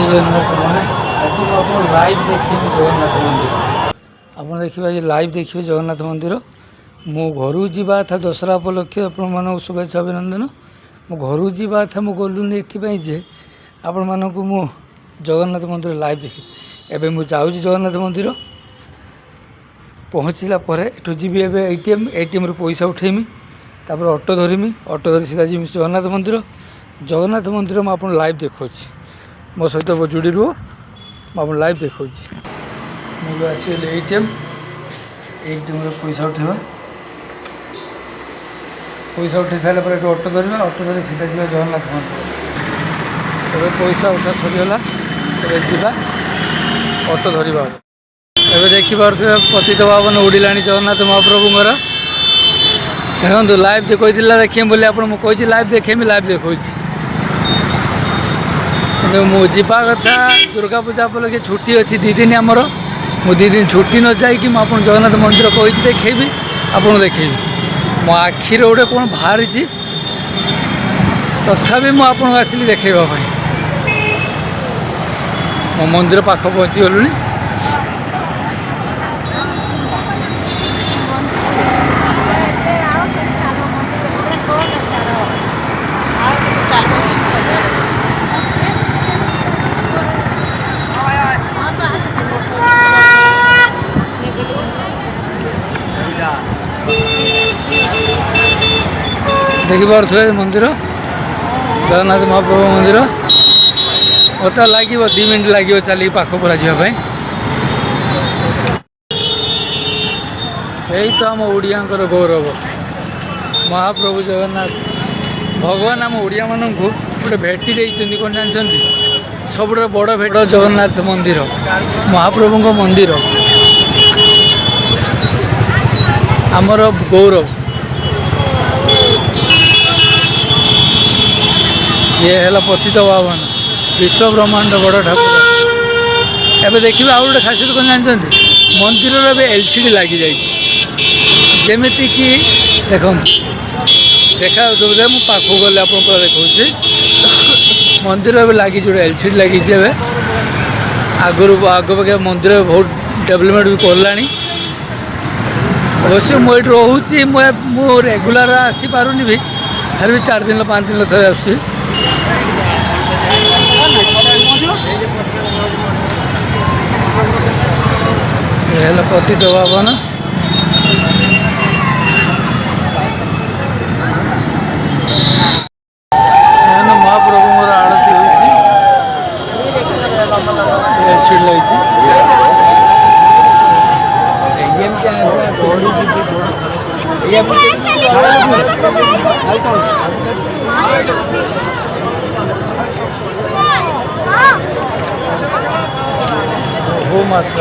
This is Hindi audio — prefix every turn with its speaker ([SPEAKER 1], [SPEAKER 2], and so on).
[SPEAKER 1] आज आप लाइव देखिए जगन्नाथ मंदिर आप देखिए आज लाइव देखिए जगन्नाथ मंदिर मो घर जावा था दशहरा उपलक्षे आपण शुभेच्छा अभिनंदन मो घर जावा था मु गलुनी ये आपण मानक मु जगन्नाथ मंदिर लाइव देखी एवं मुझे जाऊँगी जगन्नाथ मंदिर पहुँचला एठू जी एटीएम पैसा उठेमी तापर ऑटो धरमी ऑटो धरी सीधा जी जगन्नाथ मंदिर मुझे लाइव देखा मो सहित जोड़ी रुह मुझे लाइव देखा मुझे आसगली एटीएम पैसा उठेवा पैसा उठे सारापर ये ऑटो धरवा ऑटो धरी सीधा जी जगन्नाथ मंदिर तब पैसा उठा सरीगला जा ऑटो धरवा एवं देखिपे पतित पावन उड़िला जगन्नाथ महाप्रभुंर देखो लाइव देखा देखिए बोले आपको लाइव देखेमी लाइव देखा मुझा कथा दुर्गा पूजा उपलक्षे छुट्टी अच्छी 2 दिन आमर मुझे 2 दिन छुट्टी न जाकि मुझे जगन्नाथ मंदिर कही देखेबी आपको देखेबी मो आखिर गोटे कौन बाहरी तथापि मुझे आसली देखा मो मंदिर पाख पहुँची गलुनी देखिपे मंदिर जगन्नाथ महाप्रभु मंदिर मत लगे 2 मिनट लगे चलिए पाख पूरा जावाई यही तो आम ओडिया गौरव महाप्रभु जगन्नाथ भगवान आम ओडिया मानू गोटे भेटी देती कौन जानते सब बड़ भेट जगन्नाथ मंदिर महाप्रभु मंदिर आमर गौरव ये है पतित पावन विश्व ब्रह्मांड बड़ ठाकुर एवं देखिए आउ गोटे खासियत कौन जानते मंदिर एलसीडी लगी जामी कि देखो देखा मुझे पाख गले आप देखा मंदिर लगी जो एलसीडी लगी आगे मंदिर बहुत डेवलपमेंट भी करला अवश्य मुझे रोचे मु रेगुलर आसी पारुनी भी फिर भी 4 दिन 5 दिन थे आस पतित पावन महाप्रभु आरती होती लगी वो मात्र